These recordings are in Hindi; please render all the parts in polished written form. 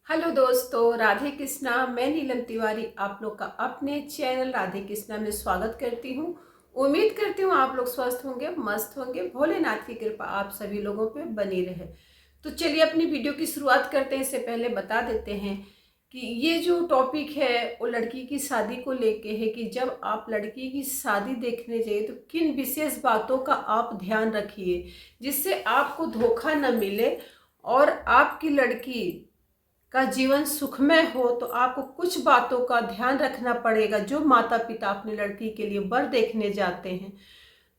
हेलो दोस्तों, राधे कृष्णा। मैं नीलम तिवारी आप लोग का अपने चैनल राधे कृष्णा में स्वागत करती हूँ। उम्मीद करती हूँ आप लोग स्वस्थ होंगे, मस्त होंगे। भोलेनाथ की कृपा आप सभी लोगों पे बनी रहे। तो चलिए अपनी वीडियो की शुरुआत करते हैं। इससे पहले बता देते हैं कि ये जो टॉपिक है वो लड़की की शादी को लेके है कि जब आप लड़की की शादी देखने जाइए तो किन विशेष बातों का आप ध्यान रखिए जिससे आपको धोखा न मिले और आपकी लड़की का जीवन सुखमय हो। तो आपको कुछ बातों का ध्यान रखना पड़ेगा जो माता पिता अपनी लड़की के लिए वर देखने जाते हैं।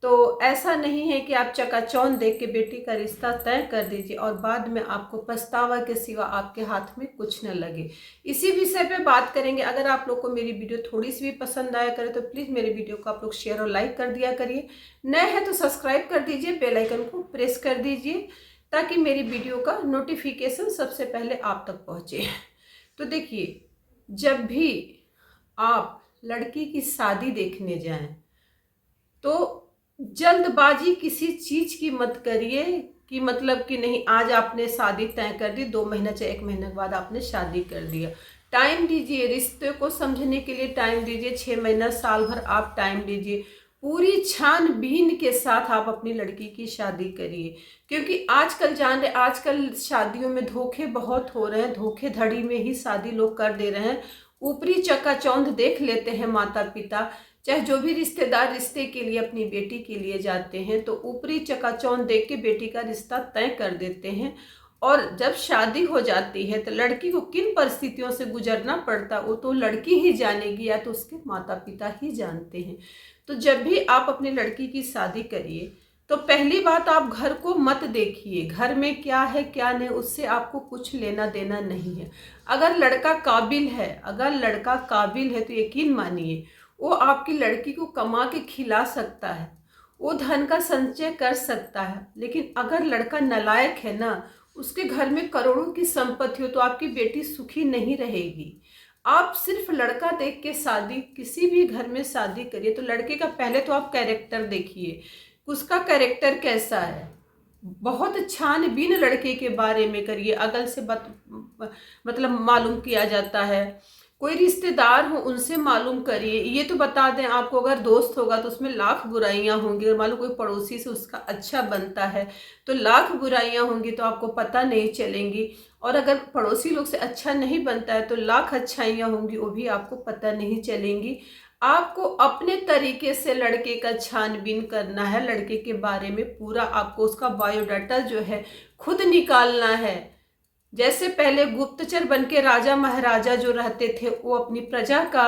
तो ऐसा नहीं है कि आप चकाचौंध देख के बेटी का रिश्ता तय कर दीजिए और बाद में आपको पछतावा के सिवा आपके हाथ में कुछ न लगे। इसी विषय पे बात करेंगे। अगर आप लोग को मेरी वीडियो थोड़ी सी भी पसंद आया करे तो प्लीज़ मेरी वीडियो को आप लोग शेयर और लाइक कर दिया करिए। नए हैं तो सब्सक्राइब कर दीजिए, बेल आइकन को प्रेस कर दीजिए ताकि मेरी वीडियो का नोटिफिकेशन सबसे पहले आप तक पहुंचे। तो देखिए, जब भी आप लड़की की शादी देखने जाएं तो जल्दबाजी किसी चीज की मत करिए कि मतलब कि नहीं आज आपने शादी तय कर दी, 2 महीना चाहे 1 महीने के बाद आपने शादी कर दिया। टाइम दीजिए, रिश्ते को समझने के लिए टाइम दीजिए। 6 महीना साल भर आप टाइम दीजिए। पूरी छानबीन के साथ आप अपनी लड़की की शादी करिए, क्योंकि आजकल जान रहे आजकल शादियों में धोखे बहुत हो रहे हैं। धोखेधड़ी में ही शादी लोग कर दे रहे हैं। ऊपरी चकाचौंध देख लेते हैं माता पिता, चाहे जो भी रिश्तेदार रिश्ते के लिए अपनी बेटी के लिए जाते हैं तो ऊपरी चकाचौंध देख के बेटी का रिश्ता तय कर देते हैं। और जब शादी हो जाती है तो लड़की को किन परिस्थितियों से गुजरना पड़ता वो तो लड़की ही जानेगी या तो उसके माता पिता ही जानते हैं। तो जब भी आप अपनी लड़की की शादी करिए तो पहली बात, आप घर को मत देखिए, घर में क्या है क्या नहीं उससे आपको कुछ लेना देना नहीं है। अगर लड़का काबिल है तो यकीन मानिए वो आपकी लड़की को कमा के खिला सकता है, वो धन का संचय कर सकता है। लेकिन अगर लड़का नालायक है ना, उसके घर में करोड़ों की संपत्ति हो तो आपकी बेटी सुखी नहीं रहेगी। आप सिर्फ लड़का देख के शादी, किसी भी घर में शादी करिए तो लड़के का पहले तो आप कैरेक्टर देखिए, उसका कैरेक्टर कैसा है। बहुत छानबीन लड़के के बारे में करिए। अगल से मतलब मालूम किया जाता है। कोई रिश्तेदार हो उनसे मालूम करिए। ये तो बता दें आपको, अगर दोस्त होगा तो उसमें लाख बुराइयां होंगी। अगर मालूम कोई पड़ोसी से उसका अच्छा बनता है तो लाख बुराइयां होंगी तो आपको पता नहीं चलेंगी। और अगर पड़ोसी लोग से अच्छा नहीं बनता है तो लाख अच्छाइयां होंगी, वो भी आपको पता नहीं चलेंगी। आपको अपने तरीके से लड़के का छानबीन करना है। लड़के के बारे में पूरा आपको उसका बायोडाटा जो है खुद निकालना है। जैसे पहले गुप्तचर बन के राजा महाराजा जो रहते थे वो अपनी प्रजा का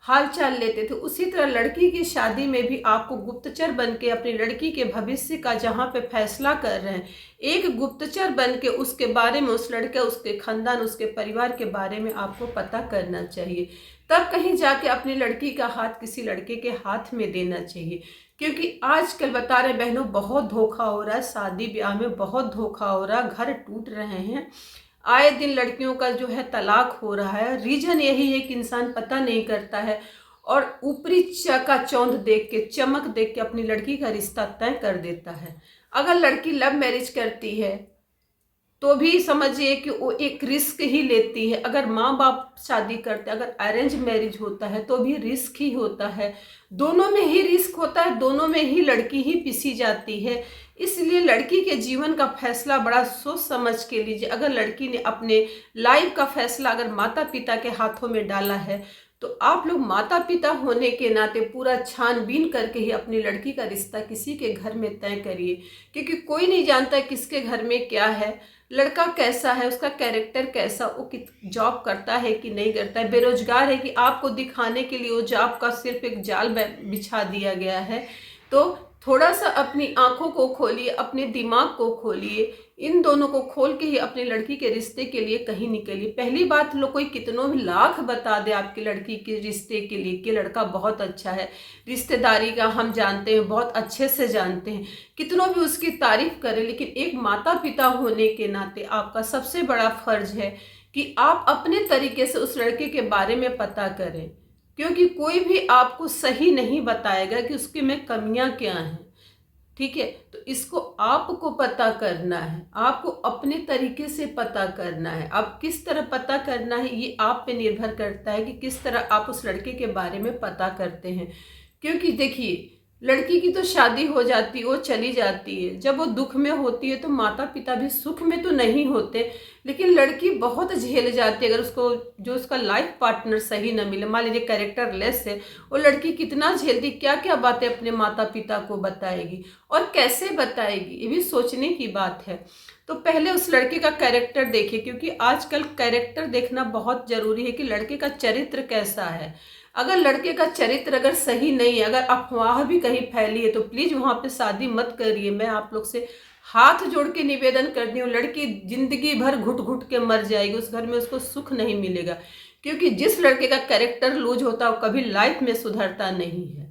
हाल चाल लेते थे, उसी तरह लड़की की शादी में भी आपको गुप्तचर बन के अपनी लड़की के भविष्य का जहाँ पे फैसला कर रहे हैं, एक गुप्तचर बन के उसके बारे में, उस लड़के, उसके खानदान, उसके परिवार के बारे में आपको पता करना चाहिए। तब कहीं जाके अपनी लड़की का हाथ किसी लड़के के हाथ में देना चाहिए। क्योंकि आजकल बता रहे बहनों, बहुत धोखा हो रहा है, शादी ब्याह में बहुत धोखा हो रहा है, घर टूट रहे हैं। आए दिन लड़कियों का जो है तलाक हो रहा है। रीजन यही है कि इंसान पता नहीं करता है और ऊपरी चकाचौंध देख के, चमक देख के अपनी लड़की का रिश्ता तय कर देता है। अगर लड़की लव मैरिज करती है तो भी समझिए कि वो एक रिस्क ही लेती है। अगर माँ बाप शादी करते हैं, अगर अरेंज मैरिज होता है तो भी रिस्क ही होता है। दोनों में ही रिस्क होता है, दोनों में ही लड़की ही पिसी जाती है। इसलिए लड़की के जीवन का फैसला बड़ा सोच समझ के लीजिए। अगर लड़की ने अपने लाइफ का फैसला अगर माता पिता के हाथों में डाला है तो आप लोग माता पिता होने के नाते पूरा छानबीन करके ही अपनी लड़की का रिश्ता किसी के घर में तय करिए। क्योंकि कोई नहीं जानता किसके घर में क्या है, लड़का कैसा है, उसका कैरेक्टर कैसा, वो जॉब करता है कि नहीं करता है, बेरोजगार है कि आपको दिखाने के लिए वो जॉब का सिर्फ एक जाल बिछा दिया गया है। तो थोड़ा सा अपनी आंखों को खोलिए, अपने दिमाग को खोलिए। इन दोनों को खोल के ही अपनी लड़की के रिश्ते के लिए कहीं निकलिए। पहली बात, लोग कोई कितनों भी लाख बता दे आपकी लड़की के रिश्ते के लिए कि लड़का बहुत अच्छा है, रिश्तेदारी का हम जानते हैं, बहुत अच्छे से जानते हैं, कितनों भी उसकी तारीफ करें, लेकिन एक माता पिता होने के नाते आपका सबसे बड़ा फर्ज है कि आप अपने तरीके से उस लड़के के बारे में पता करें। क्योंकि कोई भी आपको सही नहीं बताएगा कि उसके में कमियां क्या हैं। ठीक है। तो इसको आपको पता करना है, आपको अपने तरीके से पता करना है। अब किस तरह पता करना है ये आप पे निर्भर करता है कि किस तरह आप उस लड़के के बारे में पता करते हैं। क्योंकि देखिए, लड़की की तो शादी हो जाती है, वो चली जाती है, जब वो दुख में होती है तो माता पिता भी सुख में तो नहीं होते, लेकिन लड़की बहुत झेल जाती है अगर उसको जो उसका लाइफ पार्टनर सही न मिले। मान लीजिए कैरेक्टर लेस है, वो लड़की कितना झेलती, क्या क्या बातें अपने माता पिता को बताएगी और कैसे बताएगी, ये भी सोचने की बात है। तो पहले उस लड़के का कैरेक्टर देखिए, क्योंकि आजकल कैरेक्टर देखना बहुत जरूरी है कि लड़के का चरित्र कैसा है। अगर लड़के का चरित्र अगर सही नहीं है, अगर अफवाह भी कहीं फैली है, तो प्लीज वहां पे शादी मत करिए। मैं आप लोग से हाथ जोड़ के निवेदन करती हूँ, लड़की जिंदगी भर घुट घुट के मर जाएगी, उस घर में उसको सुख नहीं मिलेगा। क्योंकि जिस लड़के का कैरेक्टर लूज होता है वो कभी लाइफ में सुधरता नहीं है।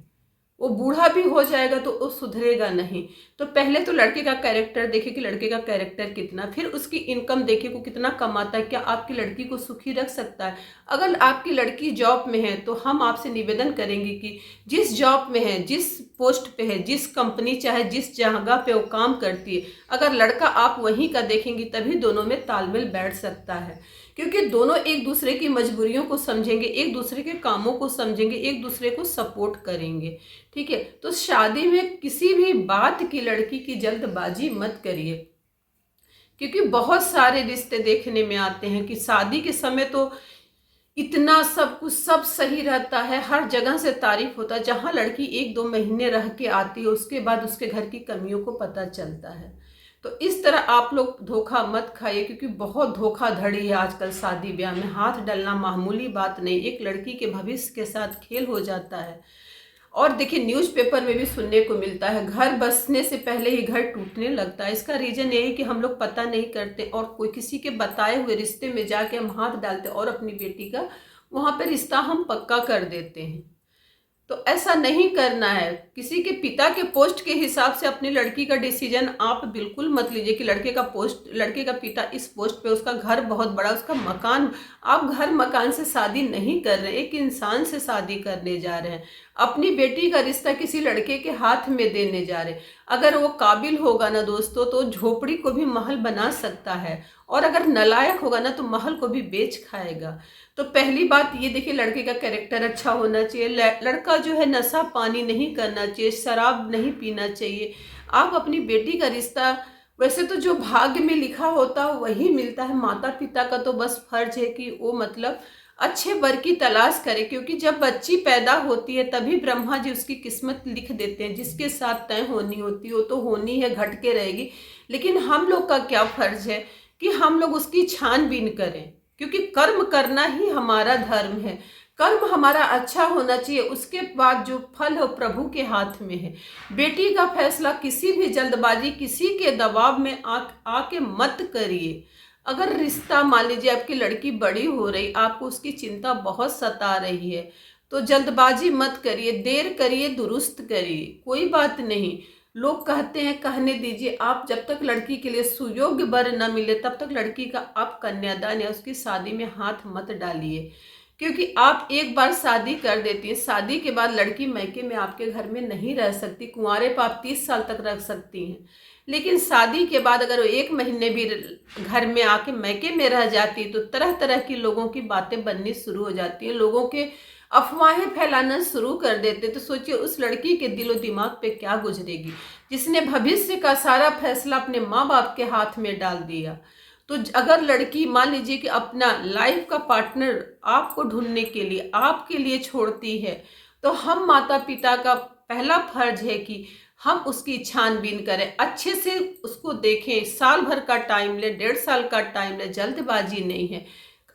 वो बूढ़ा भी हो जाएगा तो वो सुधरेगा नहीं। तो पहले तो लड़के का कैरेक्टर देखिए कि लड़के का कैरेक्टर कितना, फिर उसकी इनकम देखिए को कितना कमाता है, क्या आपकी लड़की को सुखी रख सकता है। अगर आपकी लड़की जॉब में है तो हम आपसे निवेदन करेंगे कि जिस जॉब में है, जिस पोस्ट पे है, जिस कंपनी चाहे जिस जगह पे वो काम करती है, अगर लड़का आप वहीं का देखेंगे तभी दोनों में तालमेल बैठ सकता है। क्योंकि दोनों एक दूसरे की मजबूरियों को समझेंगे, एक दूसरे के कामों को समझेंगे, एक दूसरे को सपोर्ट करेंगे। ठीक है। तो शादी में किसी भी बात की लड़की की जल्दबाजी मत करिए, क्योंकि बहुत सारे रिश्ते देखने में आते हैं कि शादी के समय तो इतना सब कुछ सब सही रहता है, हर जगह से तारीफ होता है, जहां लड़की 1-2 महीने रह के आती है उसके बाद उसके घर की कमियों को पता चलता है। तो इस तरह आप लोग धोखा मत खाइए, क्योंकि बहुत धोखाधड़ी है आजकल शादी ब्याह में। हाथ डालना मामूली बात नहीं, एक लड़की के भविष्य के साथ खेल हो जाता है। और देखिए, न्यूज़पेपर में भी सुनने को मिलता है घर बसने से पहले ही घर टूटने लगता है। इसका रीजन ये है कि हम लोग पता नहीं करते और कोई किसी के बताए हुए रिश्ते में जाके हम हाथ डालते और अपनी बेटी का वहां पर रिश्ता हम पक्का कर देते हैं। तो ऐसा नहीं करना है। किसी के पिता के पोस्ट के हिसाब से अपनी लड़की का डिसीजन आप बिल्कुल मत लीजिए कि लड़के का पिता इस पोस्ट पे, उसका घर बहुत बड़ा, उसका मकान। आप घर मकान से शादी नहीं कर रहे, एक इंसान से शादी करने जा रहे हैं। अपनी बेटी का रिश्ता किसी लड़के के हाथ में देने जा रहे हैं। अगर वो काबिल होगा ना दोस्तों तो झोपड़ी को भी महल बना सकता है, और अगर नालायक होगा ना तो महल को भी बेच खाएगा। तो पहली बात ये देखिए, लड़के का कैरेक्टर अच्छा होना चाहिए। लड़का जो है नशा पानी नहीं करना चाहिए, शराब नहीं पीना चाहिए। आप अपनी बेटी का रिश्ता, वैसे तो जो भाग्य में लिखा होता है वही मिलता है। माता पिता का तो बस फर्ज है कि वो मतलब अच्छे वर की तलाश करे, क्योंकि जब बच्ची पैदा होती है तभी ब्रह्मा जी उसकी किस्मत लिख देते हैं। जिसके साथ तय होनी होती है वो तो होनी है, घट के रहेगी। लेकिन हम लोग का क्या फर्ज है कि हम लोग उसकी छानबीन करें, क्योंकि कर्म करना ही हमारा धर्म है। कर्म हमारा अच्छा होना चाहिए, उसके बाद जो फल हो प्रभु के हाथ में है। बेटी का फैसला किसी भी जल्दबाजी, किसी के दबाव में आके मत करिए। अगर रिश्ता, मान लीजिए आपकी लड़की बड़ी हो रही, आपको उसकी चिंता बहुत सता रही है, तो जल्दबाजी मत करिए, देर करिए दुरुस्त करिए, कोई बात नहीं। लोग कहते हैं, कहने दीजिए। आप जब तक लड़की के लिए सुयोग्य वर न मिले तब तक लड़की का आप कन्यादान या उसकी शादी में हाथ मत डालिए, क्योंकि आप एक बार शादी कर देती हैं, शादी के बाद लड़की मैके में आपके घर में नहीं रह सकती। कुंवारे पर आप 30 साल तक रख सकती हैं, लेकिन शादी के बाद अगर वो 1 महीने भी घर में आके मैके में रह जाती है तो तरह तरह की लोगों की बातें बननी शुरू हो जाती है, लोगों के अफवाहें फैलाना शुरू कर देते। तो सोचिए उस लड़की के दिलो दिमाग पे क्या गुजरेगी, जिसने भविष्य का सारा फैसला अपने माँ बाप के हाथ में डाल दिया। तो अगर लड़की मान लीजिए कि अपना लाइफ का पार्टनर आपको ढूंढने के लिए आपके लिए छोड़ती है, तो हम माता पिता का पहला फर्ज है कि हम उसकी छानबीन करें, अच्छे से उसको देखें। साल भर का टाइम ले, 1.5 साल का टाइम ले, जल्दबाजी नहीं है।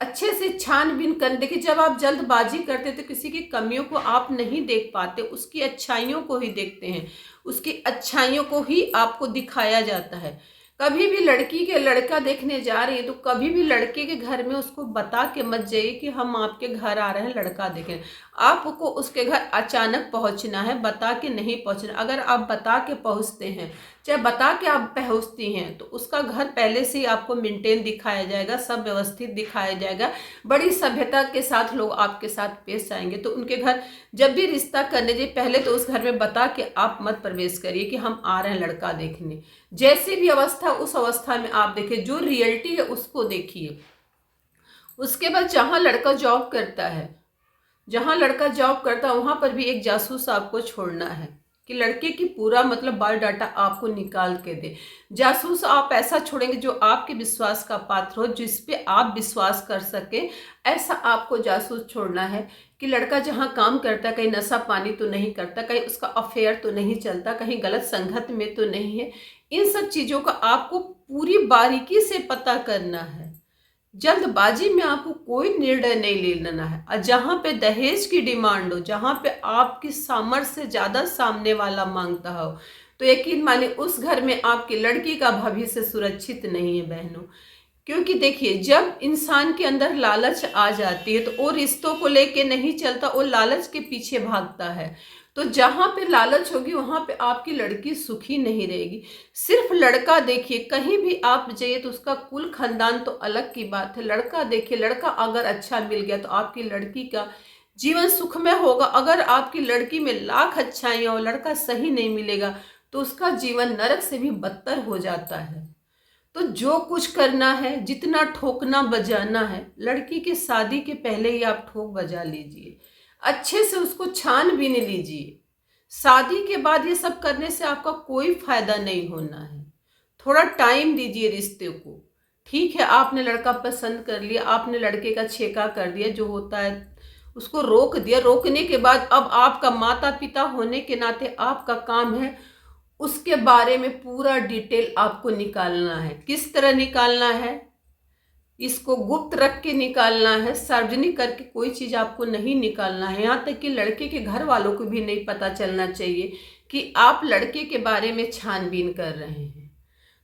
अच्छे से छानबीन कर देखिए। जब आप जल्दबाजी करते तो किसी की कमियों को आप नहीं देख पाते, उसकी अच्छाइयों को ही देखते हैं, उसकी अच्छाइयों को ही आपको दिखाया जाता है। कभी भी लड़की के लड़का देखने जा रही है तो कभी भी लड़के के घर में उसको बता के मत जाइए कि हम आपके घर आ रहे हैं लड़का देखें। आपको उसके घर अचानक पहुंचना है, बता के नहीं पहुंचना। अगर आप बता के पहुंचते हैं चाहे बता के आप पहुँचती हैं तो उसका घर पहले से ही आपको मेंटेन दिखाया जाएगा, सब व्यवस्थित दिखाया जाएगा, बड़ी सभ्यता के साथ लोग आपके साथ पेश आएंगे। तो उनके घर जब भी रिश्ता करने जाइए पहले तो उस घर में बता के आप मत प्रवेश करिए कि हम आ रहे हैं लड़का देखने। जैसी भी अवस्था उस अवस्था में आप देखिए, जो रियलिटी है उसको देखिए। उसके बाद जहाँ लड़का जॉब करता है, जहाँ लड़का जॉब करता है वहाँ पर भी एक जासूस आपको छोड़ना है कि लड़के की पूरा मतलब बायोडाटा आपको निकाल के दे। जासूस आप ऐसा छोड़ेंगे जो आपके विश्वास का पात्र हो, जिस पे आप विश्वास कर सके, ऐसा आपको जासूस छोड़ना है कि लड़का जहाँ काम करता है कहीं नशा पानी तो नहीं करता, कहीं उसका अफेयर तो नहीं चलता, कहीं गलत संगत में तो नहीं है। इन सब चीज़ों का आपको पूरी बारीकी से पता करना है। जल्दबाजी में आपको कोई निर्णय नहीं लेना है। और जहाँ पे दहेज की डिमांड हो, जहाँ पे आपकी सामर्थ्य से ज़्यादा सामने वाला मांगता हो, तो यकीन मानिए उस घर में आपकी लड़की का भविष्य सुरक्षित नहीं है बहनों। क्योंकि देखिए, जब इंसान के अंदर लालच आ जाती है तो वो रिश्तों को लेके नहीं चलता, वो लालच के पीछे भागता है। तो जहाँ पे लालच होगी वहाँ पे आपकी लड़की सुखी नहीं रहेगी। सिर्फ लड़का देखिए, कहीं भी आप जाइए तो उसका कुल खानदान तो अलग की बात है। लड़का देखिए, लड़का अगर अच्छा मिल गया तो आपकी लड़की का जीवन सुखमय होगा। अगर आपकी लड़की में लाख अच्छाइयाँ और लड़का सही नहीं मिलेगा तो उसका जीवन नरक से भी बदतर हो जाता है। तो जो कुछ करना है, जितना ठोकना बजाना है, लड़की की शादी के पहले ही आप ठोक बजा लीजिए, अच्छे से उसको छानबीन लीजिए। शादी के बाद ये सब करने से आपका कोई फायदा नहीं होना है। थोड़ा टाइम दीजिए रिश्ते को। ठीक है, आपने लड़का पसंद कर लिया, आपने लड़के का छेका कर दिया, जो होता है उसको रोक दिया। रोकने के बाद अब आपका माता पिता होने के नाते आपका काम है उसके बारे में पूरा डिटेल आपको निकालना है। किस तरह निकालना है? इसको गुप्त रख के निकालना है, सार्वजनिक करके कोई चीज़ आपको नहीं निकालना है। यहाँ तक कि लड़के के घर वालों को भी नहीं पता चलना चाहिए कि आप लड़के के बारे में छानबीन कर रहे हैं।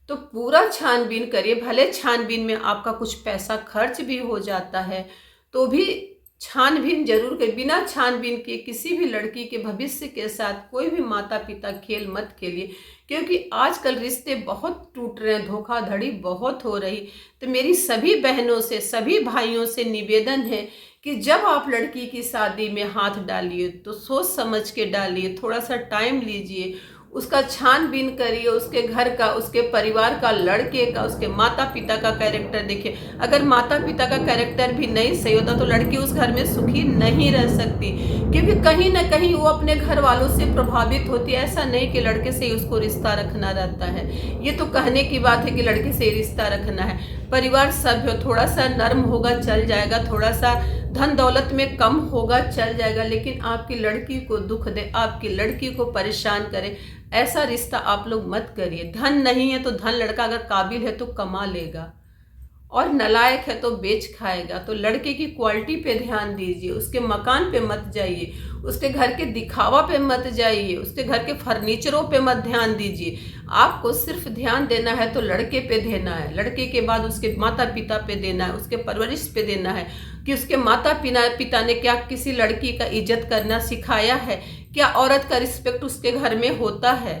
तो पूरा छानबीन करिए। भले छानबीन में आपका कुछ पैसा खर्च भी हो जाता है तो भी छानबीन जरूर करिए। बिना छानबीन के किसी भी लड़की के भविष्य के साथ कोई भी माता पिता खेल मत खेलिए, क्योंकि आजकल रिश्ते बहुत टूट रहे हैं, धोखाधड़ी बहुत हो रही। तो मेरी सभी बहनों से, सभी भाइयों से निवेदन है कि जब आप लड़की की शादी में हाथ डालिए तो सोच समझ के डालिए, थोड़ा सा टाइम लीजिए, उसका छानबीन करिए, उसके घर का, उसके परिवार का, लड़के का, उसके माता पिता का कैरेक्टर देखिए। अगर माता पिता का कैरेक्टर भी नहीं सही होता तो लड़की उस घर में सुखी नहीं रह सकती, क्योंकि कहीं ना कहीं वो अपने घर वालों से प्रभावित होती है। ऐसा नहीं कि लड़के से ही उसको रिश्ता रखना रहता है, ये तो कहने की बात है कि लड़के से रिश्ता रखना है। परिवार सभ्य थोड़ा सा नर्म होगा चल जाएगा, थोड़ा सा धन दौलत में कम होगा चल जाएगा, लेकिन आपकी लड़की को दुख दे, आपकी लड़की को परेशान करे, ऐसा रिश्ता आप लोग मत करिए। धन नहीं है तो धन, लड़का अगर काबिल है तो कमा लेगा, और नालायक है तो बेच खाएगा। तो लड़के की क्वालिटी पे ध्यान दीजिए, उसके मकान पे मत जाइए, उसके घर के दिखावा पे मत जाइए, उसके घर के फर्नीचरों पे मत ध्यान दीजिए। आपको सिर्फ ध्यान देना है तो लड़के पे देना है, लड़के के बाद उसके माता पिता पे देना है, उसके परवरिश पे देना है कि उसके माता पिता ने क्या किसी लड़की का इज्जत करना सिखाया है, क्या औरत का रिस्पेक्ट उसके घर में होता है।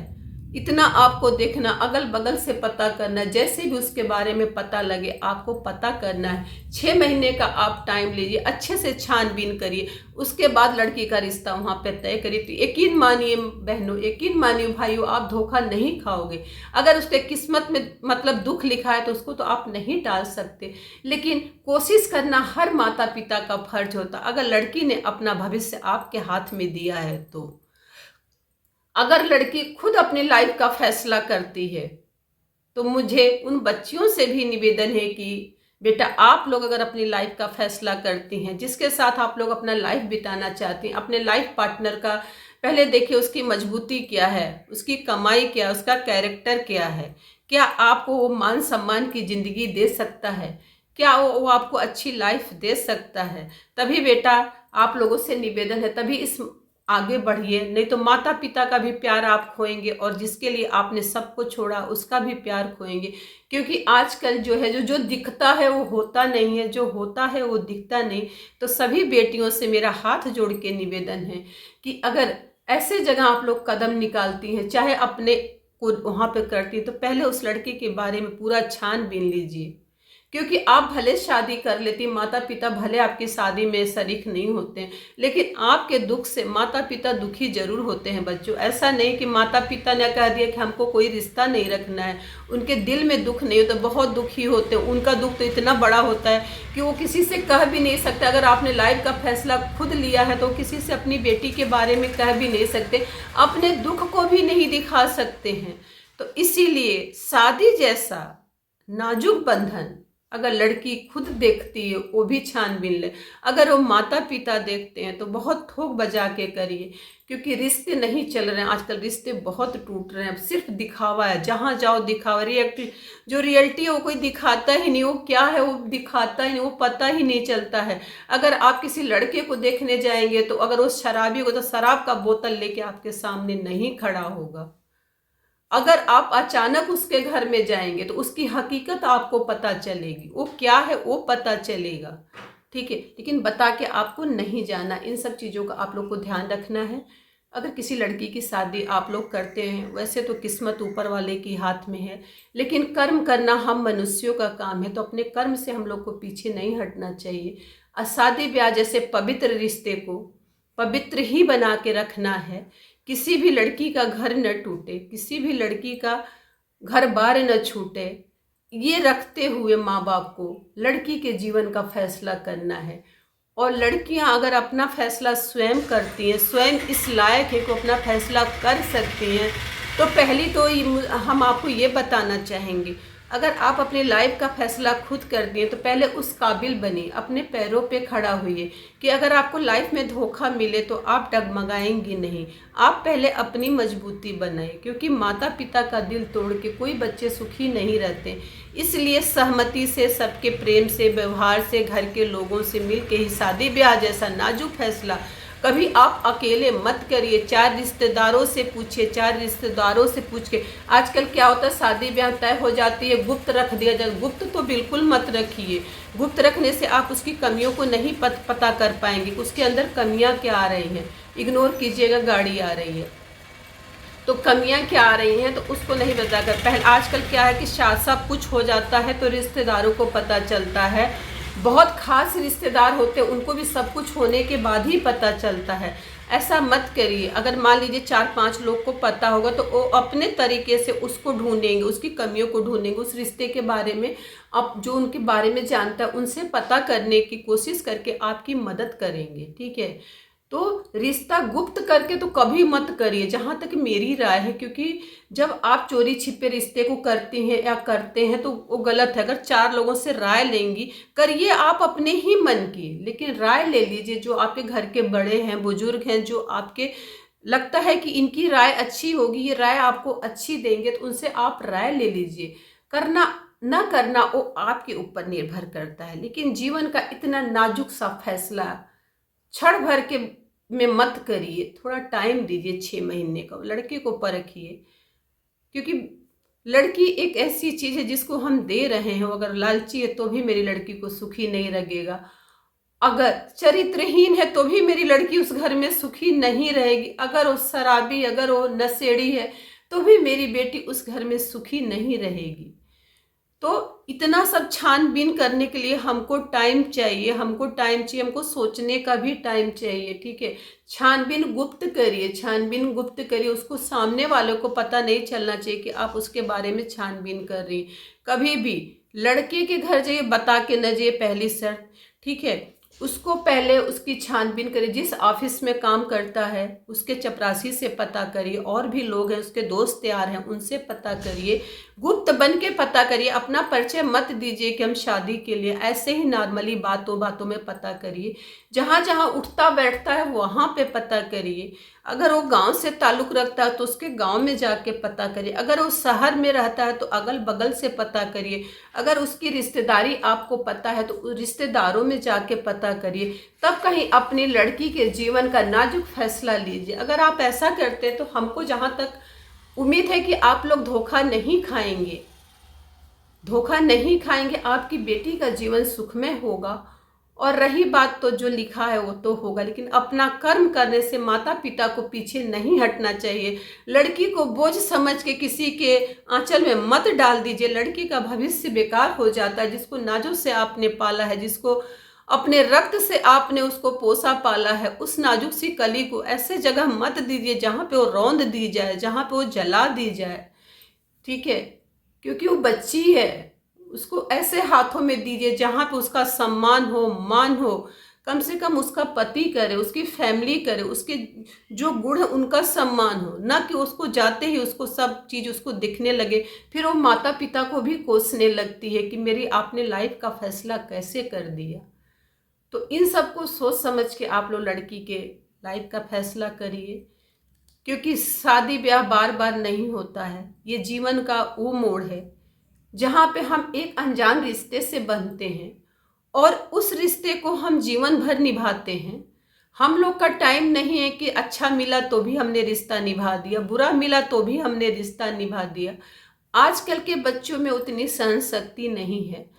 इतना आपको देखना, अगल बगल से पता करना, जैसे भी उसके बारे में पता लगे आपको पता करना है। 6 महीने का आप टाइम लीजिए, अच्छे से छानबीन करिए, उसके बाद लड़की का रिश्ता वहाँ पे तय करिए। तो यकीन मानिए बहनों, यकीन मानिए भाइयों, आप धोखा नहीं खाओगे। अगर उसके किस्मत में मतलब दुख लिखा है तो उसको तो आप नहीं टाल सकते, लेकिन कोशिश करना हर माता पिता का फर्ज होता। अगर लड़की ने अपना भविष्य आपके हाथ में दिया है तो अगर लड़की खुद अपनी लाइफ का फैसला करती है तो मुझे उन बच्चियों से भी निवेदन है कि बेटा, आप लोग अगर अपनी लाइफ का फैसला करती हैं, जिसके साथ आप लोग अपना लाइफ बिताना चाहती हैं, अपने लाइफ पार्टनर का पहले देखिए उसकी मजबूती क्या है, उसकी कमाई क्या है, उसका कैरेक्टर क्या है, क्या आपको वो मान सम्मान की ज़िंदगी दे सकता है, क्या वो आपको अच्छी लाइफ दे सकता है। तभी बेटा आप लोगों से निवेदन है, तभी इस आगे बढ़िए, नहीं तो माता पिता का भी प्यार आप खोएंगे और जिसके लिए आपने सबको छोड़ा उसका भी प्यार खोएंगे। क्योंकि आजकल जो है जो दिखता है वो होता नहीं है, जो होता है वो दिखता नहीं। तो सभी बेटियों से मेरा हाथ जोड़ के निवेदन है कि अगर ऐसे जगह आप लोग कदम निकालती हैं, चाहे अपने को वहाँ पे करती हैं, तो पहले उस लड़के के बारे में पूरा छानबीन लीजिए। क्योंकि आप भले शादी कर लेती, माता पिता भले आपकी शादी में शरीक नहीं होते हैं, लेकिन आपके दुख से माता पिता दुखी जरूर होते हैं बच्चों। ऐसा नहीं कि माता पिता ने कह दिया कि हमको कोई रिश्ता नहीं रखना है, उनके दिल में दुख नहीं होता, बहुत दुखी होते हैं। उनका दुख तो इतना बड़ा होता है कि वो किसी से कह भी नहीं सकते। अगर आपने लाइफ का फैसला खुद लिया है तो किसी से अपनी बेटी के बारे में कह भी नहीं सकते, अपने दुख को भी नहीं दिखा सकते हैं। तो इसीलिए शादी जैसा नाजुक बंधन अगर लड़की खुद देखती है, वो भी छानबीन ले। अगर वो माता पिता देखते हैं तो बहुत थोक बजा के करिए, क्योंकि रिश्ते नहीं चल रहे हैं आजकल, रिश्ते बहुत टूट रहे हैं। अब सिर्फ दिखावा है, जहाँ जाओ दिखावा। जो रियलिटी है वो कोई दिखाता ही नहीं, वो क्या है वो दिखाता ही नहीं, वो पता ही नहीं चलता है। अगर आप किसी लड़के को देखने जाएंगे तो अगर वो शराबी हो तो शराब का बोतल लेके आपके सामने नहीं खड़ा होगा। अगर आप अचानक उसके घर में जाएंगे तो उसकी हकीकत आपको पता चलेगी, वो क्या है वो पता चलेगा, ठीक है। लेकिन बता के आपको नहीं जाना। इन सब चीज़ों का आप लोग को ध्यान रखना है। अगर किसी लड़की की शादी आप लोग करते हैं, वैसे तो किस्मत ऊपर वाले की हाथ में है, लेकिन कर्म करना हम मनुष्यों का काम है, तो अपने कर्म से हम लोग को पीछे नहीं हटना चाहिए। शादी ब्याह जैसे पवित्र रिश्ते को पवित्र ही बना के रखना है। किसी भी लड़की का घर न टूटे, किसी भी लड़की का घर बार न छूटे, ये रखते हुए माँ बाप को लड़की के जीवन का फैसला करना है। और लड़कियां अगर अपना फैसला स्वयं करती हैं, स्वयं इस लायक है कि अपना फैसला कर सकती हैं, तो पहली तो हम आपको ये बताना चाहेंगे, अगर आप अपनी लाइफ का फैसला खुद कर दिए तो पहले उस काबिल बनिए, अपने पैरों पे खड़ा हुई कि अगर आपको लाइफ में धोखा मिले तो आप डगमगाएंगी नहीं। आप पहले अपनी मजबूती बनाए, क्योंकि माता पिता का दिल तोड़ के कोई बच्चे सुखी नहीं रहते। इसलिए सहमति से, सबके प्रेम से, व्यवहार से, घर के लोगों से मिल के ही शादी ब्याह जैसा नाजुक फैसला कभी आप अकेले मत करिए। 4 रिश्तेदारों से पूछिए, 4 रिश्तेदारों से पूछ के। आजकल क्या होता है, शादी ब्याह तय हो जाती है, गुप्त रख दिया जाए। गुप्त तो बिल्कुल मत रखिए। गुप्त रखने से आप उसकी कमियों को नहीं पता कर पाएंगे, उसके अंदर कमियां क्या आ रही हैं। इग्नोर कीजिएगा, गाड़ी आ रही है तो कमियां क्या आ रही हैं तो उसको नहीं बताकर। पहले आजकल क्या है कि सब कुछ हो जाता है तो रिश्तेदारों को पता चलता है। बहुत खास रिश्तेदार होते हैं, उनको भी सब कुछ होने के बाद ही पता चलता है। ऐसा मत करिए। अगर मान लीजिए 4-5 लोग को पता होगा तो वो अपने तरीके से उसको ढूंढेंगे, उसकी कमियों को ढूंढेंगे, उस रिश्ते के बारे में आप जो उनके बारे में जानता है उनसे पता करने की कोशिश करके आपकी मदद करेंगे, ठीक है। तो रिश्ता गुप्त करके तो कभी मत करिए, जहाँ तक मेरी राय है, क्योंकि जब आप चोरी छिपे रिश्ते को करती हैं या करते हैं तो वो गलत है। अगर 4 लोगों से राय लेंगी, करिए आप अपने ही मन की, लेकिन राय ले लीजिए जो आपके घर के बड़े हैं, बुजुर्ग हैं, जो आपके लगता है कि इनकी राय अच्छी होगी, ये राय आपको अच्छी देंगे, तो उनसे आप राय ले लीजिए। करना ना करना वो आपके ऊपर निर्भर करता है, लेकिन जीवन का इतना नाजुक सा फैसला क्षण भर के में मत करिए। थोड़ा टाइम दीजिए, 6 महीने का। लड़के को परखिए, क्योंकि लड़की एक ऐसी चीज है जिसको हम दे रहे हैं, अगर लालची है तो भी मेरी लड़की को सुखी नहीं लगेगा। अगर चरित्रहीन है तो भी मेरी लड़की उस घर में सुखी नहीं रहेगी। अगर वो शराबी, अगर वो नशेड़ी है तो भी मेरी बेटी उस घर में सुखी नहीं रहेगी। तो इतना सब छानबीन करने के लिए हमको टाइम चाहिए, हमको सोचने का भी टाइम चाहिए, ठीक है। छानबीन गुप्त करिए, छानबीन गुप्त करिए। उसको सामने वालों को पता नहीं चलना चाहिए कि आप उसके बारे में छानबीन कर रही। कभी भी लड़के के घर जाइए, बता के न जाइए, पहली शर्त, ठीक है। उसको पहले उसकी छानबीन करिए, जिस ऑफिस में काम करता है उसके चपरासी से पता करिए, और भी लोग हैं उसके दोस्त यार हैं उनसे पता करिए, गुप्त बन के पता करिए। अपना परिचय मत दीजिए कि हम शादी के लिए, ऐसे ही नॉर्मली बातों बातों में पता करिए। जहाँ जहाँ उठता बैठता है वहाँ पे पता करिए। अगर वो गांव से ताल्लुक़ रखता है तो उसके गांव में जाके पता करिए। अगर वो शहर में रहता है तो अगल बगल से पता करिए। अगर उसकी रिश्तेदारी आपको पता है तो रिश्तेदारों में जाके पता करिए। तब कहीं अपनी लड़की के जीवन का नाजुक फैसला लीजिए। अगर आप ऐसा करते तो हमको जहाँ तक उम्मीद है कि आप लोग धोखा नहीं खाएंगे, आपकी बेटी का जीवन सुखमय होगा और रही बात तो जो लिखा है वो तो होगा, लेकिन अपना कर्म करने से माता पिता को पीछे नहीं हटना चाहिए। लड़की को बोझ समझ के किसी के आंचल में मत डाल दीजिए। लड़की का भविष्य बेकार हो जाता है। जिसको नाजुक से आपने पाला है, जिसको अपने रक्त से आपने उसको पोसा पाला है, उस नाजुक सी कली को ऐसे जगह मत दीजिए जहाँ पे वो रौंद दी जाए, जहाँ पे वो जला दी जाए। ठीक है, क्योंकि वो बच्ची है। उसको ऐसे हाथों में दीजिए जहाँ पे उसका सम्मान हो, मान हो। कम से कम उसका पति करे, उसकी फैमिली करे, उसके जो गुण उनका सम्मान हो, ना कि उसको जाते ही उसको सब चीज़ उसको दिखने लगे। फिर वो माता पिता को भी कोसने लगती है कि मेरी आपने लाइफ का फैसला कैसे कर दिया। तो इन सबको सोच समझ के आप लोग लड़की के लाइफ का फैसला करिए, क्योंकि शादी ब्याह बार बार नहीं होता है। ये जीवन का वो मोड़ है जहाँ पे हम एक अनजान रिश्ते से बंधते हैं और उस रिश्ते को हम जीवन भर निभाते हैं। हम लोग का टाइम नहीं है कि अच्छा मिला तो भी हमने रिश्ता निभा दिया, बुरा मिला तो भी हमने रिश्ता निभा दिया। आजकल के बच्चों में उतनी सहन शक्ति नहीं है,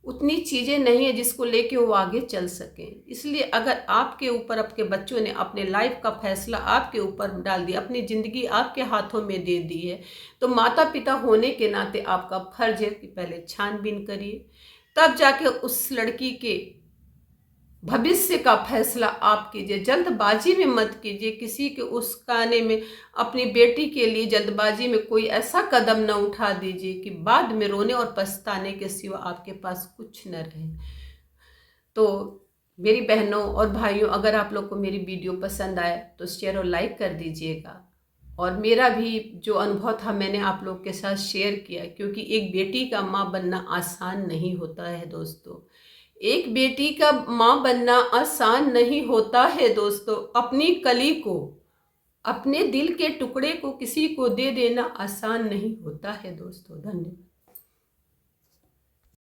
उतनी चीज़ें नहीं है जिसको लेके वो आगे चल सकें। इसलिए अगर आपके ऊपर आपके बच्चों ने अपने लाइफ का फैसला आपके ऊपर डाल दिया, अपनी ज़िंदगी आपके हाथों में दे दी है, तो माता पिता होने के नाते आपका फर्ज है कि पहले छानबीन करिए, तब जाके उस लड़की के भविष्य का फैसला आप कीजिए। जल्दबाजी में मत कीजिए, किसी के उसकाने में अपनी बेटी के लिए जल्दबाजी में कोई ऐसा कदम न उठा दीजिए कि बाद में रोने और पछताने के सिवा आपके पास कुछ न रहे। तो मेरी बहनों और भाइयों, अगर आप लोग को मेरी वीडियो पसंद आए तो शेयर और लाइक कर दीजिएगा। और मेरा भी जो अनुभव था मैंने आप लोग के साथ शेयर किया, क्योंकि एक बेटी का माँ बनना आसान नहीं होता है दोस्तों। एक बेटी का माँ बनना आसान नहीं होता है दोस्तों। अपनी कली को, अपने दिल के टुकड़े को किसी को दे देना आसान नहीं होता है दोस्तों। धन्यवाद।